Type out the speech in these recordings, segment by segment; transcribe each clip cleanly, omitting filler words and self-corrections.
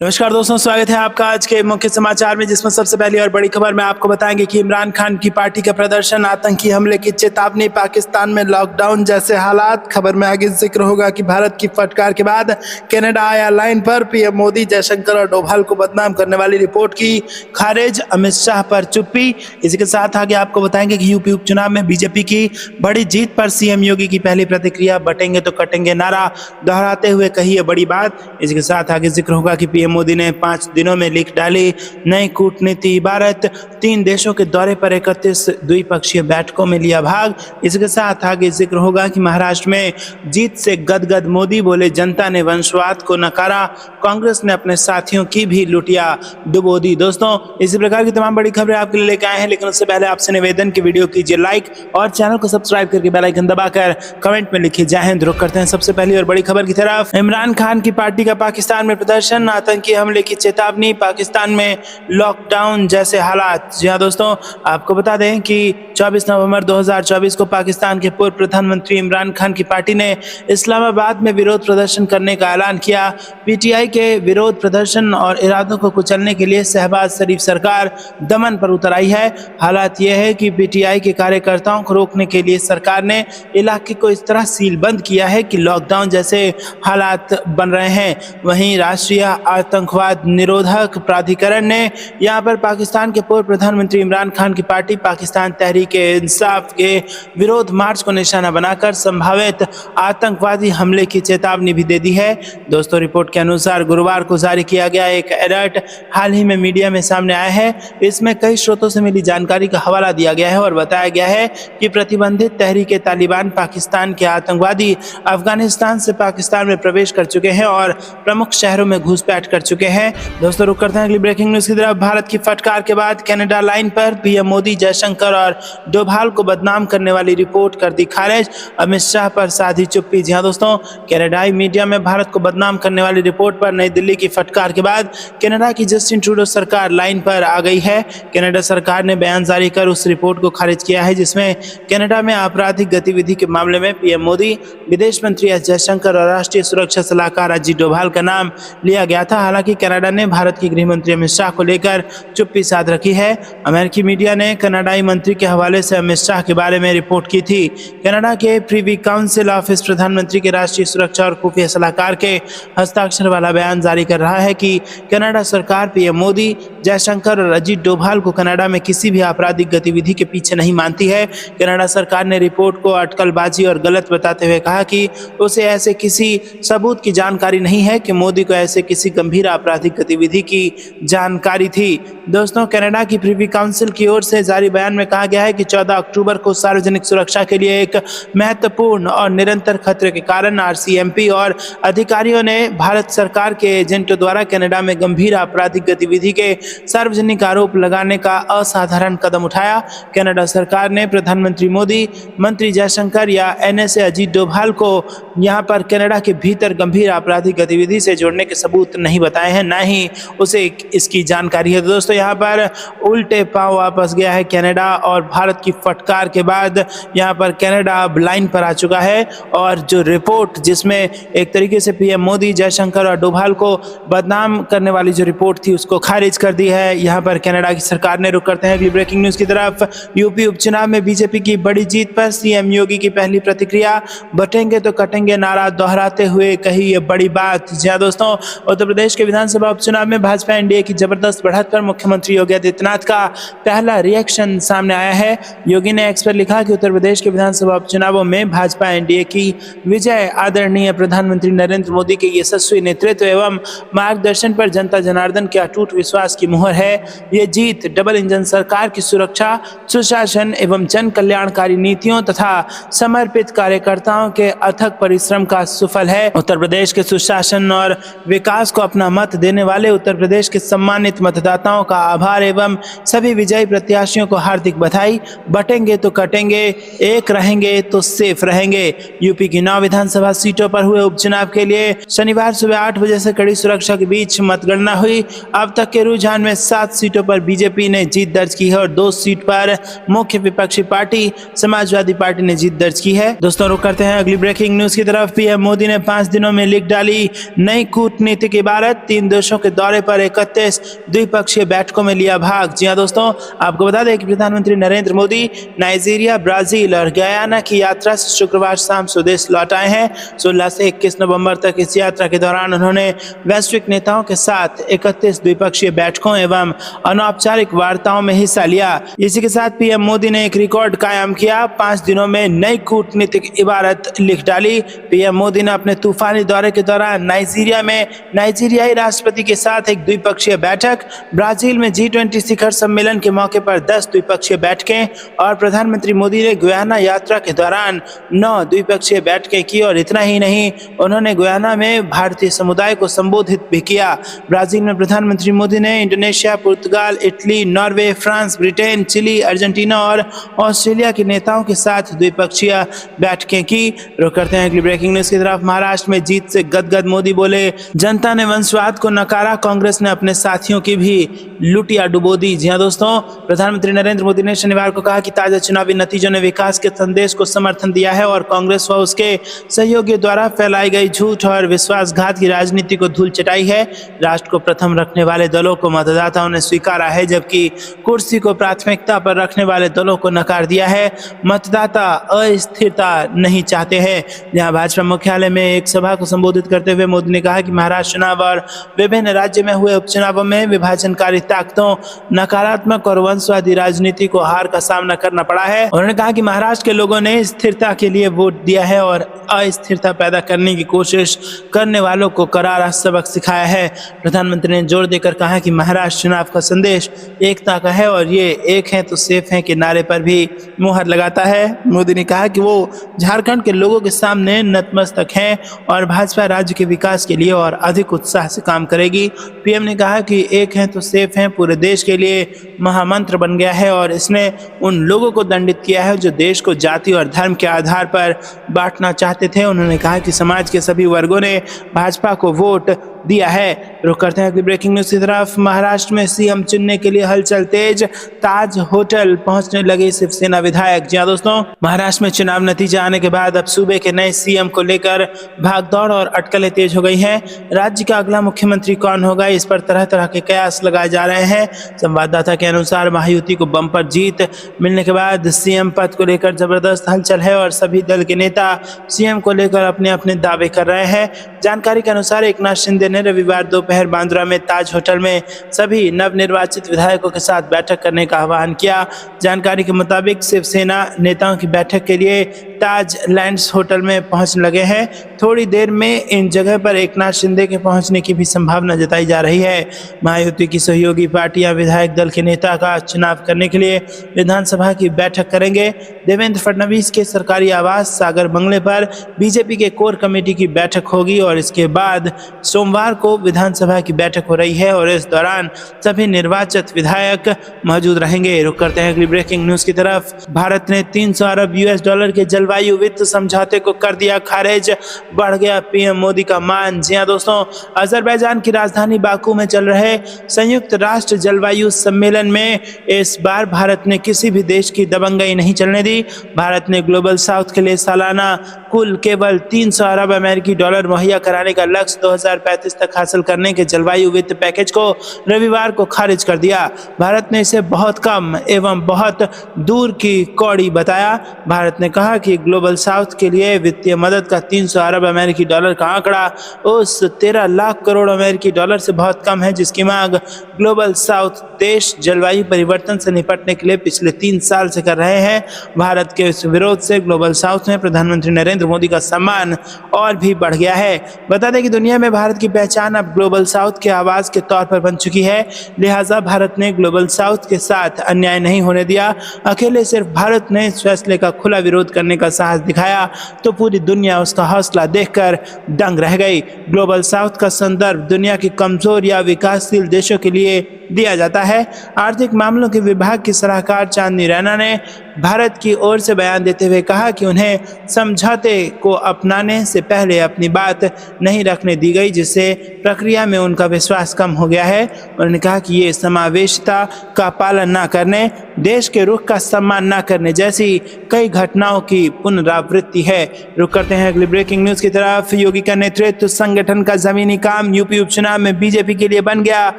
नमस्कार दोस्तों, स्वागत है आपका आज के मुख्य समाचार में, जिसमें सबसे पहली और बड़ी खबर में आपको बताएंगे कि इमरान खान की पार्टी का प्रदर्शन, आतंकी हमले की चेतावनी, पाकिस्तान में लॉकडाउन जैसे हालात। खबर में आगे जिक्र होगा कि भारत की फटकार के बाद कनाडा आया लाइन पर। पीएम मोदी जयशंकर और डोभाल को बदनाम करने वाली रिपोर्ट की खारिज, अमित शाह पर चुप्पी। इसी के साथ आगे आपको बताएंगे कि यूपी उपचुनाव में बीजेपी की बड़ी जीत पर सीएम योगी की पहली प्रतिक्रिया, बटेंगे तो कटेंगे नारा दोहराते हुए कही ये बड़ी बात। इसी के साथ आगे जिक्र होगा कि पीएम मोदी ने 5 दिनों में लिख डाली नई कूटनीति। भारत 3 देशों के दौरे पर 31 द्विपक्षीय बैठकों में लिया भाग। इसके साथ आगे जिक्र होगा कि महाराष्ट्र में जीत से गदगद मोदी, बोले जनता ने वंशवाद को नकारा, कांग्रेस ने अपने साथियों की भी लुटिया डुबो दी। दोस्तों, इसी प्रकार की तमाम बड़ी खबरें आपके लिए लेकर आए हैं, लेकिन उससे पहले आपसे निवेदन की वीडियो कीजिए लाइक और चैनल को सब्सक्राइब करके बेल आइकन दबाकर कमेंट में लिखिए जय हिंद। रुक करते हैं सबसे पहली और बड़ी खबर की तरफ। इमरान खान की पार्टी का पाकिस्तान में प्रदर्शन, आतंकी हमले की चेतावनी, पाकिस्तान में लॉकडाउन जैसे हालात। जी हां दोस्तों, आपको बता दें कि 24 नवंबर 2024 को पाकिस्तान के पूर्व प्रधानमंत्री इमरान खान की पार्टी ने इस्लामाबाद में विरोध प्रदर्शन करने का ऐलान किया। पीटीआई के विरोध प्रदर्शन और इरादों को कुचलने के लिए शहबाज शरीफ सरकार दमन पर उतर आई है। हालात यह है कि पीटीआई के कार्यकर्ताओं को रोकने के लिए सरकार ने इलाके को इस तरह सीलबंद किया है कि लॉकडाउन जैसे हालात बन रहे हैं। वहीं राष्ट्रीय आतंकवाद निरोधक प्राधिकरण ने यहां पर पाकिस्तान के पूर्व प्रधानमंत्री इमरान खान की पार्टी पाकिस्तान तहरीक-ए-इंसाफ के विरोध मार्च को निशाना बनाकर संभावित आतंकवादी हमले की चेतावनी भी दे दी है। दोस्तों, रिपोर्ट के अनुसार गुरुवार को जारी किया गया एक अलर्ट हाल ही में मीडिया में सामने आया है। इसमें कई स्रोतों से मिली जानकारी का हवाला दिया गया है और बताया गया है कि प्रतिबंधित तहरीक-ए-तालिबान पाकिस्तान के आतंकवादी अफगानिस्तान से पाकिस्तान में प्रवेश कर चुके हैं और प्रमुख शहरों में घुसपैठ कर चुके हैं। दोस्तों, रुक करते हैं अगली ब्रेकिंग न्यूज की तरफ। भारत की फटकार के बाद कनाडा लाइन पर, पीएम मोदी जयशंकर और डोभाल को बदनाम करने वाली रिपोर्ट कर दी खारिज, अमित शाह पर साधी चुप्पी। जी हां दोस्तों, कनाडाई मीडिया में भारत को बदनाम करने वाली रिपोर्ट पर नई दिल्ली की फटकार के बाद कनाडा की जस्टिन ट्रूडो सरकार लाइन पर आ गई है। कनाडा सरकार ने बयान जारी कर उस रिपोर्ट को खारिज किया है जिसमें कनाडा में आपराधिक गतिविधि के मामले में पीएम मोदी, विदेश मंत्री एस जयशंकर और राष्ट्रीय सुरक्षा सलाहकार अजीत डोभाल का नाम लिया गया था। हालांकि कनाडा ने भारत के गृह मंत्री अमित शाह को लेकर चुप्पी साध रखी है। अमेरिकी मीडिया ने कनाडाई मंत्री के हवाले से अमित शाह के बारे में रिपोर्ट की थी। कनाडा के प्रीवी काउंसिल ऑफिस प्रधानमंत्री के राष्ट्रीय सुरक्षा और खुफिया सलाहकार के हस्ताक्षर वाला बयान जारी कर रहा है कि कनाडा सरकार पीएम मोदी, जयशंकर और अजीत डोभाल को कनाडा में किसी भी आपराधिक गतिविधि के पीछे नहीं मानती है। कनाडा सरकार ने रिपोर्ट को अटकलबाजी और गलत बताते हुए कहा कि उसे ऐसे किसी सबूत की जानकारी नहीं है कि मोदी को ऐसे किसी गंभीर आपराधिक गतिविधि की जानकारी थी। दोस्तों, कनाडा की प्रीवी काउंसिल की ओर से जारी बयान में कहा गया है कि 14 अक्टूबर को सार्वजनिक सुरक्षा के लिए एक महत्वपूर्ण और निरंतर खतरे के कारण आरसीएमपी और अधिकारियों ने भारत सरकार के एजेंटों द्वारा कनाडा में गंभीर आपराधिक गतिविधि के सार्वजनिक आरोप लगाने का असाधारण कदम उठाया। कनाडा सरकार ने प्रधानमंत्री मोदी, मंत्री जयशंकर या एनएसए अजीत डोभाल को यहां पर कनाडा के भीतर गंभीर आपराधिक गतिविधि से जोड़ने के सबूत नहीं बताए हैं, न ही उसे इसकी जानकारी है। दोस्तों, यहाँ पर उल्टे पांव वापस गया है कनाडा और भारत की फटकार के बाद यहाँ पर कनाडा अब लाइन पर आ चुका है और जो रिपोर्ट जिसमें एक तरीके से पीएम मोदी, जयशंकर और डोभाल को बदनाम करने वाली जो रिपोर्ट थी उसको खारिज कर दी है यहाँ पर कनाडा की सरकार ने। रुक करते हैं अगली ब्रेकिंग न्यूज की तरफ। यूपी उपचुनाव में बीजेपी की बड़ी जीत पर सीएम योगी की पहली प्रतिक्रिया, बटेंगे तो कटेंगे नारा दोहराते हुए कही ये बड़ी बात। जी हां दोस्तों, उत्तर प्रदेश के विधानसभा उपचुनाव में भाजपा एनडीए की जबरदस्त बढ़त पर मुख्यमंत्री योगी आदित्यनाथ का पहला रिएक्शन सामने आया है। योगी ने एक्स पर लिखा कि उत्तर प्रदेश के विधानसभा उपचुनावों में भाजपा एनडीए की विजय आदरणीय प्रधानमंत्री नरेंद्र मोदी के यशस्वी नेतृत्व एवं मार्गदर्शन पर जनता जनार्दन के अटूट विश्वास की मुहर है। ये जीत डबल इंजन सरकार की सुरक्षा, सुशासन एवं जन कल्याणकारी नीतियों तथा समर्पित कार्यकर्ताओं के अथक परिश्रम का सुफल है। उत्तर प्रदेश के सुशासन और विकास को अपना मत देने वाले उत्तर प्रदेश के सम्मानित मतदाताओं का आभार एवं सभी विजयी प्रत्याशियों को हार्दिक बधाई। बटेंगे तो कटेंगे, एक रहेंगे तो सेफ रहेंगे। यूपी की 9 विधानसभा सीटों पर हुए उपचुनाव के लिए शनिवार सुबह 8 बजे से कड़ी सुरक्षा के बीच मतगणना हुई। अब तक के रुझान में 7 सीटों पर बीजेपी ने जीत दर्ज की है और 2 सीट पर मुख्य विपक्षी पार्टी समाजवादी पार्टी ने जीत दर्ज की है। दोस्तों, रुक करते हैं अगली ब्रेकिंग न्यूज की तरफ पीएम मोदी ने 5 दिनों में लिख डाली नई कूटनीतिक इबारत, 3 देशों के दौरे पर 31 द्विपक्षीय बैठकों में लिया भाग। जी हां दोस्तों, आपको बता दें कि प्रधानमंत्री नरेंद्र मोदी नाइजीरिया, ब्राजील और गयाना की यात्रा से शुक्रवार शाम स्वदेश लौट आए हैं। 16 से 21 नवंबर तक इस यात्रा के दौरान उन्होंने वैश्विक नेताओं के साथ 31 द्विपक्षीय बैठकों एवं अनौपचारिक वार्ताओं में हिस्सा लिया। इसी के साथ पीएम मोदी ने एक रिकॉर्ड कायम किया, 5 दिनों में नई कूटनीतिक इबारत लिख डाली। पीएम मोदी ने अपने तूफानी दौरे के दौरान नाइजीरिया में नाइजीरियाई राष्ट्रपति के साथ एक द्विपक्षीय बैठक, ब्राजील में G20 शिखर सम्मेलन के मौके पर 10 द्विपक्षीय बैठकें और प्रधानमंत्री मोदी ने गुयाना यात्रा के दौरान 9 द्विपक्षीय बैठकें की। और इतना ही नहीं, उन्होंने गुयाना में भारतीय समुदाय को संबोधित भी किया। ब्राजील में प्रधानमंत्री मोदी ने इंडोनेशिया, पुर्तगाल, Italy, Norway, France, Britain, Chile, Argentina और ऑस्ट्रेलिया के नेताओं के साथ द्विपक्षीय बैठकें की। रुक करते हैं अगली ब्रेकिंग न्यूज की तरफ। महाराष्ट्र में जीत से गदगद मोदी बोले, जनता ने वंशवाद को नकारा, कांग्रेस ने अपने साथियों की भी लुटिया डुबो दी। जी हां दोस्तों, प्रधानमंत्री नरेंद्र मोदी ने शनिवार को कहा कि ताजा चुनावी नतीजों ने विकास के संदेश को समर्थन दिया है और कांग्रेस व उसके सहयोगियों द्वारा फैलाई गई झूठ और विश्वासघात की राजनीति को धूल चटाई है। राष्ट्र को प्रथम रखने वाले दलों को मतदाताओं ने स्वीकारा है, जबकि कुर्सी को प्राथमिकता पर रखने वाले दलों को नकार दिया है। मतदाता अस्थिरता नहीं चाहते हैं। जहां भाजपा मुख्यालय में एक सभा को संबोधित करते हुए मोदी ने कहा कि महाराष्ट्र चुनाव और विभिन्न राज्य में हुए उपचुनावों में विभाजनकारी ताकतों, नकारात्मक और वंशवादी राजनीति को हार का सामना करना पड़ा है। उन्होंने कहा कि महाराष्ट्र के लोगों ने स्थिरता के लिए वोट दिया है और अस्थिरता पैदा करने की कोशिश करने वालों को करारा सबक सिखाया है। प्रधानमंत्री ने जोर देकर कहा कि महाराष्ट्र चुनाव का संदेश एकता का है और ये एक है तो सेफ है के नारे पर भी मुहर लगाता है। मोदी ने कहा कि वो झारखंड के लोगों के सामने नतमस्तक हैं और भाजपा राज्य के विकास के लिए और अधिक उत्साह से काम करेगी। पीएम ने कहा कि एक है तो सेफ है पूरे देश के लिए महामंत्र बन गया है और इसने उन लोगों को दंडित किया है जो देश को जाति और धर्म के आधार पर बांटना चाहते थे। उन्होंने कहा कि समाज के सभी वर्गों ने भाजपा को वोट दिया है। रुक करते हैं अगली ब्रेकिंग न्यूज की तरफ। महाराष्ट्र में सीएम चुनने के लिए हलचल तेज, ताज होटल पहुंचने लगे शिवसेना विधायक। जी हां दोस्तों, महाराष्ट्र में चुनाव नतीजा आने के बाद अब सूबे के नए सीएम को लेकर भागदौड़ और अटकलें तेज हो गई हैं। राज्य का अगला मुख्यमंत्री कौन होगा, इस पर तरह तरह के कयास लगाए जा रहे हैं। संवाददाता के अनुसार महायुति को बम्पर जीत मिलने के बाद सीएम पद को लेकर जबरदस्त हलचल है और सभी दल के नेता सीएम को लेकर अपने अपने दावे कर रहे हैं। जानकारी के अनुसार एकनाथ शिंदे ने रविवार दोपहर बांद्रा में ताज होटल में सभी नवनिर्वाचित विधायकों के साथ बैठक करने का आह्वान किया। जानकारी के मुताबिक शिवसेना नेताओं की बैठक के लिए ताज लैंड्स होटल में पहुंचने लगे हैं। थोड़ी देर में इन जगह पर एकनाथ शिंदे के पहुंचने की भी संभावना जताई जा रही है। महायुति की सहयोगी पार्टियां विधायक दल के नेता का चुनाव करने के लिए विधानसभा की बैठक करेंगे। देवेंद्र फडणवीस के सरकारी आवास सागर बंगले पर बीजेपी के कोर कमेटी की बैठक होगी और इसके बाद सोमवार को विधानसभा की बैठक हो रही है और इस दौरान सभी निर्वाचित विधायक मौजूद रहेंगे। रुक करते हैं अगली ब्रेकिंग न्यूज की तरफ। भारत ने 300 अरब यूएस डॉलर के जलवायु वित्त समझौते को कर दिया खारिज, बढ़ गया पीएम मोदी का मान। जी हां दोस्तों, अजरबैजान की राजधानी बाकू में चल रहे संयुक्त राष्ट्र जलवायु सम्मेलन में इस बार भारत ने किसी भी देश की दबंगई नहीं चलने दी। भारत ने ग्लोबल साउथ के लिए सालाना कुल केवल 300 अरब अमेरिकी डॉलर मुहैया कराने का लक्ष्य 2035 तक हासिल करने के जलवायु वित्त पैकेज को रविवार को खारिज कर दिया। भारत ने इसे बहुत कम एवं बहुत दूर की कौड़ी बताया। भारत ने कहा कि ग्लोबल साउथ के लिए वित्तीय मदद का 300 अरब अमेरिकी डॉलर का आंकड़ा उस 13 लाख करोड़ अमेरिकी डॉलर से बहुत कम है जिसकी मांग ग्लोबल साउथ देश जलवायु परिवर्तन से निपटने के लिए पिछले 3 साल से कर रहे हैं। भारत के इस विरोध से ग्लोबल साउथ में प्रधानमंत्री नरेंद्र मोदी का सम्मान और भी बढ़ गया है। बता दें कि दुनिया में भारत की पहचान अब ग्लोबल साउथ के आवाज के तौर पर बन चुकी है, लिहाजा भारत ने ग्लोबल साउथ के साथ अन्याय नहीं होने दिया। अकेले सिर्फ भारत ने इस फैसले का खुला विरोध करने का साहस दिखाया तो पूरी दुनिया उसका हौसला देखकर दंग रह गई। ग्लोबल साउथ का संदर्भ दुनिया के कमजोर या विकासशील देशों के लिए दिया जाता है। आर्थिक मामलों के विभाग की सलाहकार चांदनी रैना ने भारत की ओर से बयान देते हुए कहा कि उन्हें समझौते को अपनाने से पहले अपनी बात नहीं रखने दी गई, जिससे प्रक्रिया में उनका विश्वास कम हो गया है। उन्होंने कहा कि ये समावेशिता का पालन न करने, देश के रुख का सम्मान न करने जैसी कई घटनाओं की पुनरावृत्ति है। रुक करते हैं अगली ब्रेकिंग न्यूज की तरफ। योगी का नेतृत्व संगठन का जमीनी काम, यूपी उपचुनाव में बीजेपी के लिए बन गया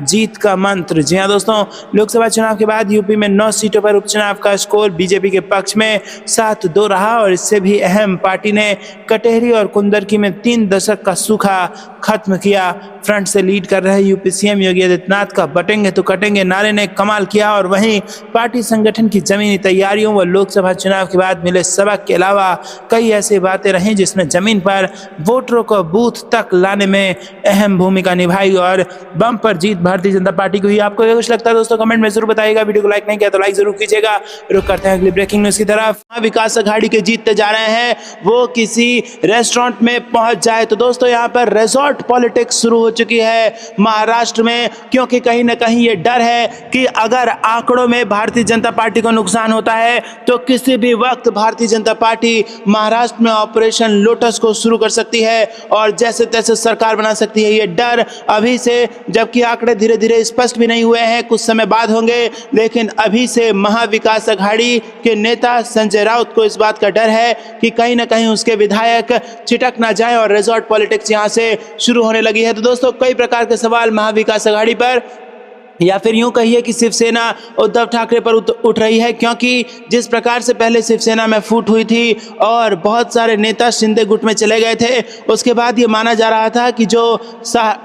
जीत का मंत्र। जी हां दोस्तों, लोकसभा चुनाव के बाद यूपी में 9 सीटों पर उपचुनाव का स्कोर बीजेपी के पक्ष में 7-2 रहा और इससे भी अहम पार्टी ने कटेहरी और कुंदरकी में 3 दशक का सूखा खत्म किया। फ्रंट से लीड कर रहे यूपी सीएम योगी आदित्यनाथ का बटेंगे तो कटेंगे नारे ने कमाल किया और वहीं पार्टी संगठन की जमीनी तैयारियों व लोकसभा चुनाव के बाद मिले सबक के अलावा कई ऐसी बातें रहीं जिसमें जमीन पर वोटरों को बूथ तक लाने में अहम भूमिका निभाई और बम पर जीत भारतीय जनता पार्टी को हुई। आपको क्या कुछ लगता है दोस्तों, कमेंट में जरूर बताइएगा। वीडियो को लाइक नहीं किया तो लाइक जरूर कीजिएगा। रुक करते हैं अगली ब्रेकिंग न्यूज की तरफ। विकास अघाड़ी के जीतते जा रहे हैं वो किसी रेस्टोरेंट में पहुंच जाए तो दोस्तों यहाँ पर रिजॉर्ट पॉलिटिक्स शुरू हो चुकी है महाराष्ट्र में, क्योंकि कहीं ना कहीं ये डर है कि अगर आंकड़ों में भारतीय जनता पार्टी को नुकसान होता है तो किसी भी वक्त भारतीय जनता पार्टी महाराष्ट्र में ऑपरेशन लोटस को शुरू कर सकती है और जैसे तैसे सरकार बना सकती है। ये डर अभी से, जबकि आंकड़े धीरे धीरे स्पष्ट भी नहीं हुए हैं, कुछ समय बाद होंगे, लेकिन अभी से महाविकास अघाड़ी के नेता संजय राउत को इस बात का डर है कि कहीं ना कहीं उसके विधायक छिटक ना जाए और रिजॉर्ट पॉलिटिक्स यहां से शुरू होने लगी है। तो दोस्तों कई प्रकार के सवाल महाविकास अघाड़ी पर या फिर यूं कहिए कि शिवसेना उद्धव ठाकरे पर उठ रही है, क्योंकि जिस प्रकार से पहले शिवसेना में फूट हुई थी और बहुत सारे नेता शिंदे गुट में चले गए थे, उसके बाद ये माना जा रहा था कि जो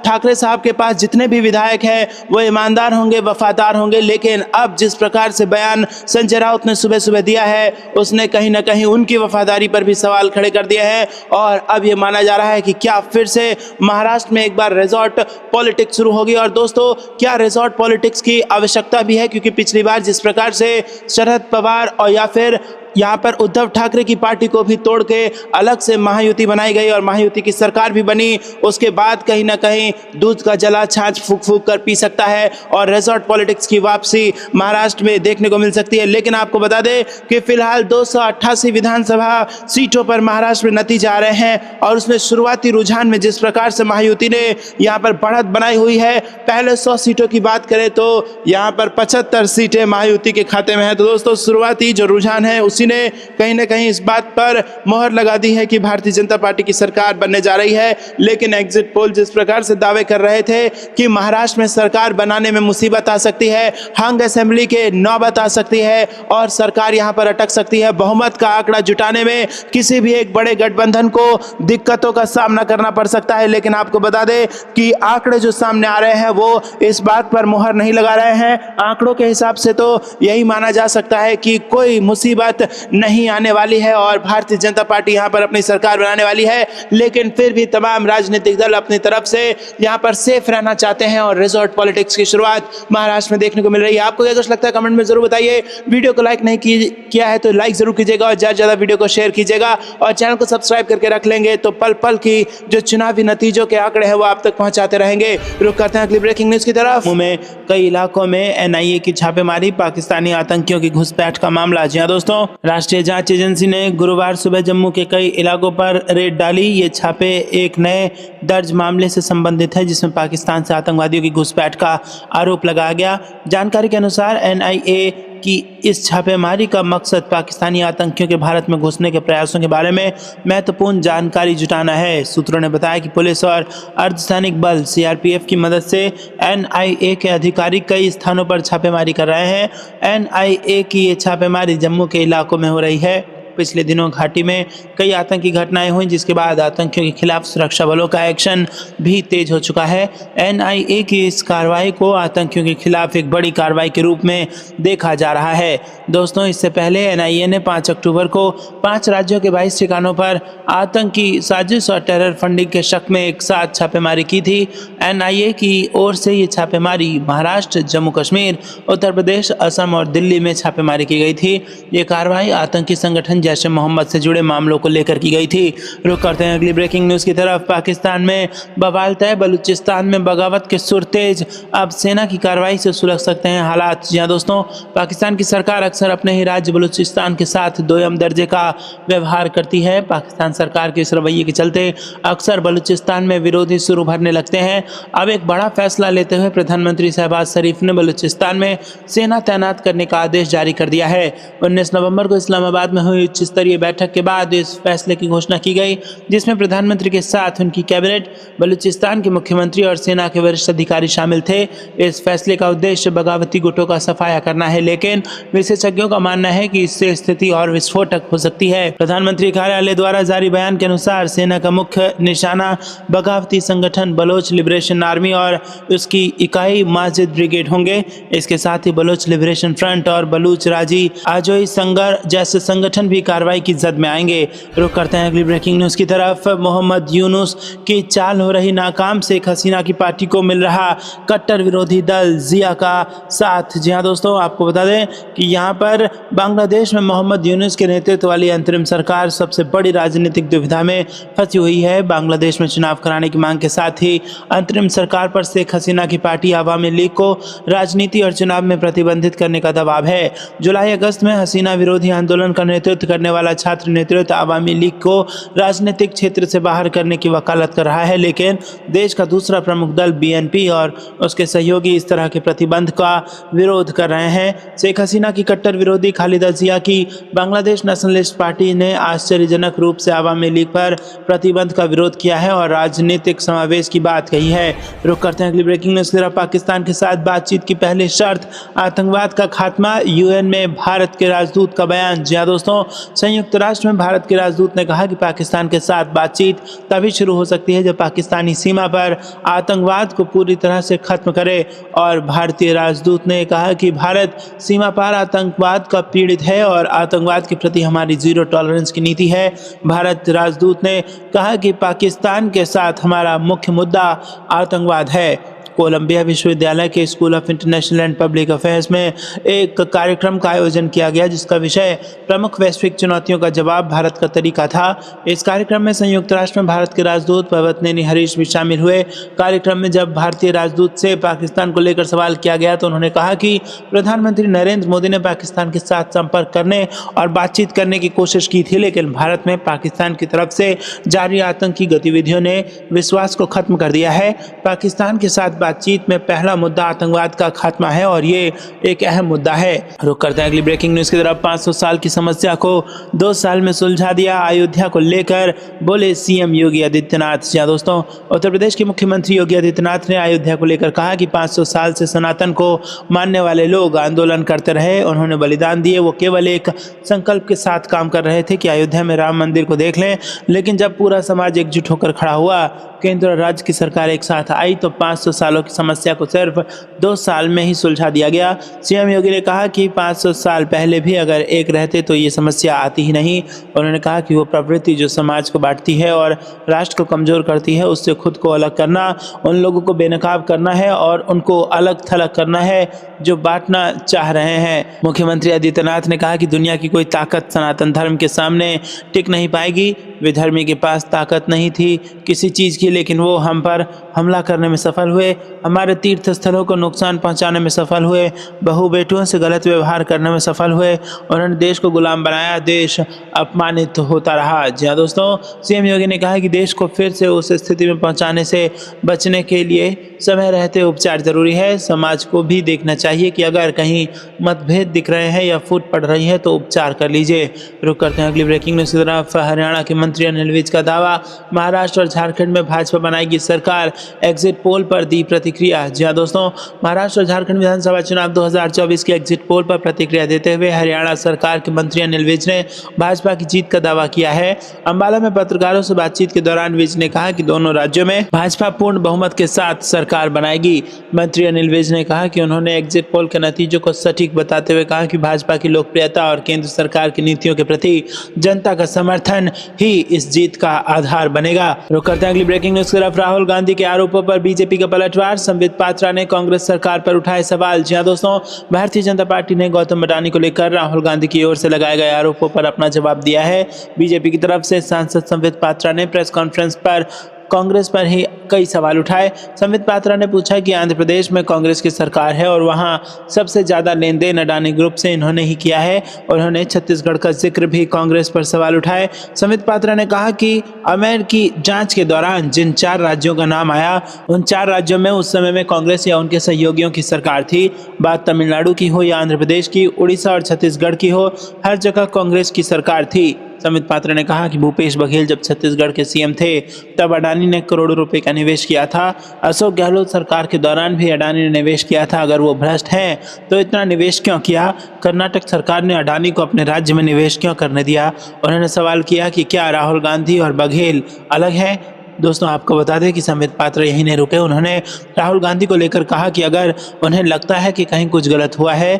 ठाकरे साहब के पास जितने भी विधायक हैं वो ईमानदार होंगे, वफादार होंगे, लेकिन अब जिस प्रकार से बयान संजय राउत ने सुबह सुबह दिया है उसने कहीं ना कहीं उनकी वफादारी पर भी सवाल खड़े कर दिए हैं और अब ये माना जा रहा है कि क्या फिर से महाराष्ट्र में एक बार रिजॉर्ट पॉलिटिक्स शुरू होगी। और दोस्तों क्या रिजॉर्ट पॉलिटिक्स की आवश्यकता भी है, क्योंकि पिछली बार जिस प्रकार से शरद पवार और या फिर यहाँ पर उद्धव ठाकरे की पार्टी को भी तोड़ के अलग से महायुति बनाई गई और महायुति की सरकार भी बनी, उसके बाद कहीं ना कहीं दूध का जला छाछ फूक फूक कर पी सकता है और रिजॉर्ट पॉलिटिक्स की वापसी महाराष्ट्र में देखने को मिल सकती है। लेकिन आपको बता दें कि फिलहाल 288 विधानसभा सीटों पर महाराष्ट्र में नतीजे आ रहे हैं और उसमें शुरुआती रुझान में जिस प्रकार से महायुति ने यहाँ पर बढ़त बनाई हुई है, पहले 100 सीटों की बात करें तो यहाँ पर 75 सीटें महायुति के खाते में है। तो दोस्तों शुरुआती जो रुझान है उसी ने कहीं ना कहीं इस बात पर मोहर लगा दी है कि भारतीय जनता पार्टी की सरकार बनने जा रही है। लेकिन एग्जिट पोल जिस प्रकार से दावे कर रहे थे कि महाराष्ट्र में सरकार बनाने में मुसीबत आ सकती है, हंग असेंबली के नौबत आ सकती है और सरकार यहां पर अटक सकती है, बहुमत का आंकड़ा जुटाने में किसी भी एक बड़े गठबंधन को दिक्कतों का सामना करना पड़ सकता है। लेकिन आपको बता दें कि आंकड़े जो सामने आ रहे हैं वो इस बात पर मोहर नहीं लगा रहे हैं। आंकड़ों के हिसाब से तो यही माना जा सकता है कि कोई मुसीबत नहीं आने वाली है और भारतीय जनता पार्टी यहां पर अपनी सरकार बनाने वाली है। लेकिन फिर भी तमाम राजनीतिक दल अपनी तरफ से यहां पर सेफ रहना चाहते हैं और रिजॉर्ट पॉलिटिक्स की शुरुआत महाराष्ट्र में देखने को मिल रही है। आपको क्या कुछ लगता है कमेंट में जरूर बताइए। वीडियो को लाइक नहीं किया है तो लाइक जरूर कीजिएगा और ज्यादा से ज्यादा वीडियो को शेयर कीजिएगा और चैनल को सब्सक्राइब करके रख लेंगे तो पल पल की जो चुनावी नतीजों के आंकड़े हैं वो आप तक पहुंचाते रहेंगे। रुक करते हैं अगली ब्रेकिंग न्यूज की तरफ। में कई इलाकों में एनआईए की छापेमारी, पाकिस्तानी आतंकियों की घुसपैठ का मामला। जी हां दोस्तों, राष्ट्रीय जांच एजेंसी ने गुरुवार सुबह जम्मू के कई इलाकों पर रेड डाली। ये छापे एक नए दर्ज मामले से संबंधित है जिसमें पाकिस्तान से आतंकवादियों की घुसपैठ का आरोप लगाया गया। जानकारी के अनुसार एनआईए की इस छापेमारी का मकसद पाकिस्तानी आतंकियों के भारत में घुसने के प्रयासों के बारे में महत्वपूर्ण जानकारी जुटाना है। सूत्रों ने बताया कि पुलिस और अर्धसैनिक बल सीआरपीएफ की मदद से एनआईए के अधिकारी कई स्थानों पर छापेमारी कर रहे हैं। एनआईए की ये छापेमारी जम्मू के इलाकों में हो रही है। पिछले दिनों घाटी में कई आतंकी घटनाएं हुई जिसके बाद आतंकियों के खिलाफ सुरक्षा बलों का एक्शन भी तेज हो चुका है। एनआईए की इस कार्रवाई को आतंकियों के खिलाफ एक बड़ी कार्रवाई के रूप में देखा जा रहा है। दोस्तों इससे पहले एनआईए ने 5 अक्टूबर को 5 राज्यों के 22 ठिकानों पर आतंकी साजिश और टेरर फंडिंग के शक में एक साथ छापेमारी की थी। एनआईए की ओर से ये छापेमारी महाराष्ट्र, जम्मू कश्मीर, उत्तर प्रदेश, असम और दिल्ली में छापेमारी की गई थी। ये कार्रवाई आतंकी संगठन जैश ए मोहम्मद से जुड़े मामलों को लेकर की गई थी। रुक करते हैं अगली ब्रेकिंग न्यूज़ की तरफ। पाकिस्तान में बवाल तय, बलूचिस्तान में बगावत के सुर तेज, अब सेना की कार्रवाई से सुलझ सकते हैं हालात। जी हाँ दोस्तों, पाकिस्तान की सरकार अक्सर अपने ही राज्य बलूचिस्तान के साथ दोयम दर्जे का व्यवहार करती है। पाकिस्तान सरकार के इस रवैये के चलते अक्सर बलूचिस्तान में विरोधी सुर उभरने लगते हैं। अब एक बड़ा फैसला लेते हुए प्रधानमंत्री शहबाज शरीफ ने बलूचिस्तान में सेना तैनात करने का आदेश जारी कर दिया है। 19 नवंबर को इस्लामाबाद में हुई उच्च स्तरीय बैठक के बाद इस फैसले की घोषणा की गई, जिसमें प्रधानमंत्री के साथ उनकी कैबिनेट, बलूचिस्तान के मुख्यमंत्री और सेना के वरिष्ठ अधिकारी शामिल थे। इस फैसले का उद्देश्य बगावती गुटों का सफाया करना है, लेकिन विशेषज्ञों का मानना है कि इससे स्थिति और विस्फोटक हो सकती है। प्रधानमंत्री कार्यालय द्वारा जारी बयान के अनुसार सेना का मुख्य निशाना बगावती संगठन बलोच लिबरेशन आर्मी और उसकी इकाई माजिद ब्रिगेड होंगे। इसके साथ ही बलोच लिबरेशन फ्रंट और बलूच राजी आजोई संगर जैसे संगठन भी कार्रवाई की जद में आएंगे। रुक करते हैं अगली ब्रेकिंग न्यूज़ की तरफ। मोहम्मद यूनुस की चाल हो रही नाकाम, शेख हसीना की पार्टी को मिल रहा कट्टर विरोधी दल जिया का साथ। जी हाँ दोस्तों, आपको बता दें कि यहाँ पर बांग्लादेश में मोहम्मद यूनुस के नेतृत्व वाली अंतरिम सरकार सबसे बड़ी राजनीतिक दुविधा में फंसी हुई है। बांग्लादेश में चुनाव कराने की मांग के साथ ही अंतरिम सरकार पर शेख हसीना की पार्टी आवामी लीग को राजनीति और चुनाव में प्रतिबंधित करने का दबाव है। जुलाई अगस्त में हसीना विरोधी आंदोलन का नेतृत्व करने वाला छात्र नेतृत्व आवामी लीग को राजनीतिक क्षेत्र से बाहर करने की वकालत कर रहा है, लेकिन देश का दूसरा प्रमुख दल बीएनपी और उसके सहयोगी इस तरह के प्रतिबंध का विरोध कर रहे हैं। शेख हसीना की कट्टर विरोधी खालिदा जिया की बांग्लादेश नेशनलिस्ट पार्टी ने आश्चर्यजनक रूप से आवामी लीग पर प्रतिबंध का विरोध किया है और राजनीतिक समावेश की बात कही है। रुक करते हैं अगली ब्रेकिंग न्यूज़ की तरफ। पाकिस्तान के साथ बातचीत की पहली शर्त आतंकवाद का खात्मा, यूएन में भारत के राजदूत का बयान। जी हाँ दोस्तों, संयुक्त राष्ट्र में भारत के राजदूत ने कहा कि पाकिस्तान के साथ बातचीत तभी शुरू हो सकती है जब पाकिस्तानी सीमा पर आतंकवाद को पूरी तरह से खत्म करे। और भारतीय राजदूत ने कहा कि भारत सीमा पार आतंकवाद का पीड़ित है और आतंकवाद के प्रति हमारी जीरो टॉलरेंस की नीति है। भारत राजदूत ने कहा कि पाकिस्तान के साथ हमारा मुख्य मुद्दा आतंकवाद है। कोलंबिया विश्वविद्यालय के school of international and public affairs में एक कार्यक्रम का आयोजन किया गया, जिसका विषय प्रमुख वैश्विक चुनौतियों का जवाब, भारत का तरीका था। इस कार्यक्रम में संयुक्त राष्ट्र में भारत के राजदूत पवतनेनी हरीश भी शामिल हुए। कार्यक्रम में जब भारतीय राजदूत से पाकिस्तान को लेकर सवाल किया गया तो उन्होंने कहा कि प्रधानमंत्री नरेंद्र मोदी ने पाकिस्तान के साथ संपर्क करने और बातचीत करने की कोशिश की थी, लेकिन भारत में पाकिस्तान की तरफ से जारी आतंकी गतिविधियों ने विश्वास को खत्म कर दिया है। पाकिस्तान के साथ बातचीत में पहला मुद्दा आतंकवाद का खात्मा है और ये एक अहम मुद्दा है। रुक करते हैं अगली ब्रेकिंग न्यूज़ की तरफ। 500 साल की समस्या को 2 साल में सुलझा दिया, अयोध्या को लेकर बोले सीएम योगी आदित्यनाथ। जी दोस्तों, उत्तर प्रदेश के मुख्यमंत्री योगी आदित्यनाथ ने अयोध्या को लेकर कहा कि 500 साल से सनातन को मानने वाले लोग आंदोलन करते रहे, उन्होंने बलिदान दिए, वो केवल एक संकल्प के साथ काम कर रहे थे कि अयोध्या में राम मंदिर को देख लें, लेकिन जब पूरा समाज एकजुट होकर खड़ा हुआ, केंद्र और राज्य की सरकार एक साथ आई तो 500 सालों की समस्या को सिर्फ 2 साल में ही सुलझा दिया गया। सीएम योगी ने कहा कि 500 साल पहले भी अगर एक रहते तो ये समस्या आती ही नहीं। उन्होंने कहा कि वो प्रवृत्ति जो समाज को बांटती है और राष्ट्र को कमजोर करती है, उससे खुद को अलग करना, उन लोगों को बेनकाब करना है और उनको अलग थलग करना है जो बांटना चाह रहे हैं। मुख्यमंत्री आदित्यनाथ ने कहा कि दुनिया की कोई ताकत सनातन धर्म के सामने टिक नहीं पाएगी। विधर्मी के पास ताकत नहीं थी किसी चीज़ की, लेकिन वो हम पर हमला करने में सफल हुए, हमारे तीर्थ स्थलों को नुकसान पहुंचाने में सफल हुए, बहू बेटियों से गलत व्यवहार करने में सफल हुए, उन्होंने देश को गुलाम बनाया, देश अपमानित होता रहा। जी हाँ दोस्तों, सीएम योगी ने कहा कि देश को फिर से उस स्थिति में पहुंचाने से बचने के लिए समय रहते उपचार जरूरी है। समाज को भी देखना चाहिए कि अगर कहीं मतभेद दिख रहे हैं या फूट पड़ रही है तो उपचार कर लीजिए। रुक करते हैं अगली ब्रेकिंग न्यूज़ की तरफ। हरियाणा के मंत्री अनिल विज का दावा, महाराष्ट्र और झारखंड में भाजपा बनाएगी सरकार, एग्जिट पोल पर दी प्रतिक्रिया। जी हाँ दोस्तों, महाराष्ट्र और झारखंड विधानसभा चुनाव 2024 के एग्जिट पोल पर प्रतिक्रिया देते हुए हरियाणा सरकार के मंत्री अनिल विज ने भाजपा की जीत का दावा किया है। अंबाला में पत्रकारों से बातचीत के दौरान विज ने कहा कि दोनों राज्यों में भाजपा पूर्ण बहुमत के साथ सरकार बनाएगी। मंत्री अनिल विज ने कहा कि उन्होंने एग्जिट पोल के नतीजों को सटीक बताते हुए कहा कि भाजपा की लोकप्रियता और केंद्र सरकार की नीतियों के प्रति जनता का समर्थन ही इस जीत का आधार बनेगा। रुक करते हैं अगली ब्रेकिंग न्यूज़ की तरफ। राहुल गांधी के आरोपों पर बीजेपी का पलटवार, रविवार संबित पात्रा ने कांग्रेस सरकार पर उठाए सवाल। जी हां दोस्तों, भारतीय जनता पार्टी ने गौतम अडानी को लेकर राहुल गांधी की ओर से लगाए गए आरोपों पर अपना जवाब दिया है। बीजेपी की तरफ से सांसद संबित पात्रा ने प्रेस कॉन्फ्रेंस पर कांग्रेस पर ही कई सवाल उठाए। संबित पात्रा ने पूछा कि आंध्र प्रदेश में कांग्रेस की सरकार है और वहां सबसे ज्यादा लेन देन अडानी ग्रुप से इन्होंने ही किया है। उन्होंने छत्तीसगढ़ का जिक्र भी कांग्रेस पर सवाल उठाए। संबित पात्रा ने कहा कि आमेर की जांच के दौरान जिन 4 राज्यों का नाम आया, उन 4 राज्यों में उस समय में कांग्रेस या उनके सहयोगियों की सरकार थी। बात तमिलनाडु की हो या आंध्र प्रदेश की, उड़ीसा और छत्तीसगढ़ की हो, हर जगह कांग्रेस की सरकार थी। संबित पात्रा ने कहा कि भूपेश बघेल जब छत्तीसगढ़ के सीएम थे तब अडानी ने करोड़ों रुपए का निवेश किया था। अशोक गहलोत सरकार के दौरान भी अडानी ने निवेश किया था। अगर वो भ्रष्ट हैं तो इतना निवेश क्यों किया? कर्नाटक सरकार ने अडानी को अपने राज्य में निवेश क्यों करने दिया? उन्होंने सवाल किया कि क्या राहुल गांधी और बघेल अलग हैं? दोस्तों, आपको बता दें कि संबित पात्रा यहीं नहीं रुके। उन्होंने राहुल गांधी को लेकर कहा कि अगर उन्हें लगता है कि कहीं कुछ गलत हुआ है